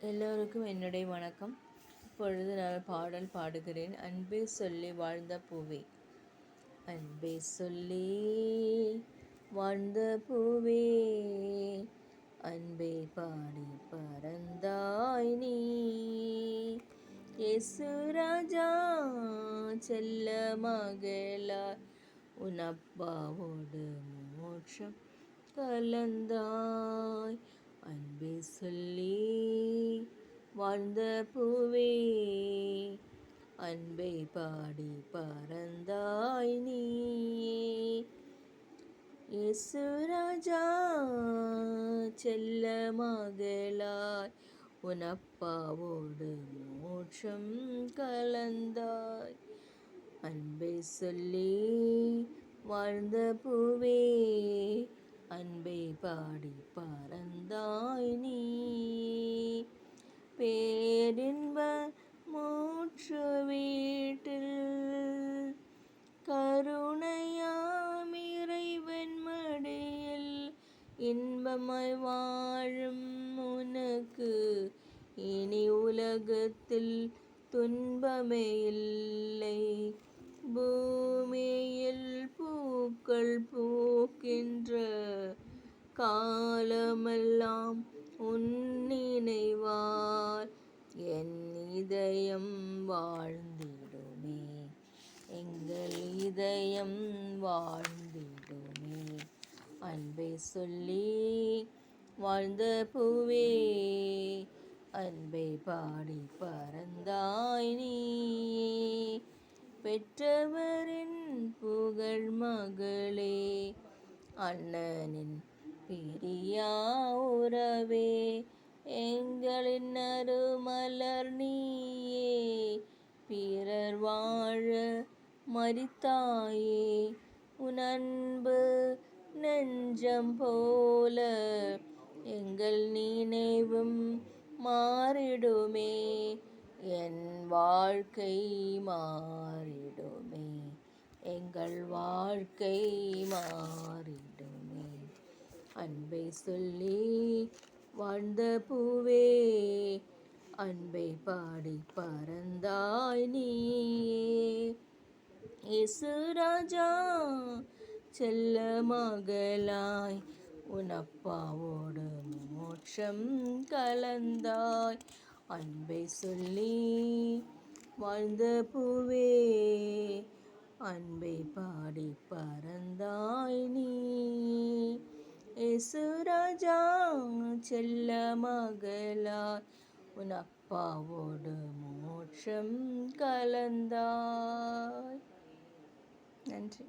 எல்லோருக்கும் என்னுடைய வணக்கம். இப்பொழுது நான் பாடல் பாடுகிறேன். அன்பே சொல்லி வாழ்ந்த பூவே, அன்பே சொல்லி வாழ்ந்த பூவே, அன்பே பாடி பறந்தாய் நீ. இயேசு ராஜா செல்ல மகளாய் உன் அப்பாவோடு மோட்சம் கலந்தாய். அன்பே சொல்லி வாழ்ந்த பூவே, அன்பை பாடி பறந்தாய் நீ. இயேசு ராஜா செல்ல மகளாய் உன் அப்பாவோடு மோட்சம் கலந்தாய். அன்பை சொல்லி வாழ்ந்த பூவே, அன்பை பாடி பறந்தாய் நீ. பேரின்ப மூச்சு வீட்டில் கருணையாம் இறைவன் மடியில் இன்பமாய் வாழும் உனக்கு இனி உலகத்தில் துன்பமே இல்லை. பூமியில் பூக்கள் பூக்கின்ற காலமெல்லாம் உன் நினைவால் என் இதயம் வாழ்ந்திடுமே, எங்கள் இதயம் வாழ்ந்திடுமே. அன்பை சொல்லி வாழ்ந்த பூவே, அன்பை பாடி பறந்தாய் நீ. பெற்றவரின் புகழ் மகளே, அண்ணனின் பிரியா உறவே, எங்களின் அருமலர் நீயே. பிறர் வாழ மரித்தாயே, உன் அன்பு நெஞ்சம் போல எங்கள் நினைவும் மாறிடுமே, என் வாழ்க்கை மாறிடுமே, எங்கள் வாழ்க்கை மாறிடுமே. அன்பை சொல்லி வாழ்ந்த பூவே, அன்பை பாடி பறந்தாய் நீயே. இயேசு ராஜா செல்ல மகளாய் உன் அப்பாவோடு மோட்சம் கலந்தாய். அன்பை சொல்லி வாழ்ந்த பூவே, அன்பை பாடி பறந்தாய் நீ. இயேசு ராஜா செல்ல மகளாய் உன் அப்பாவோடு மோட்சம் கலந்தாய். நன்றி.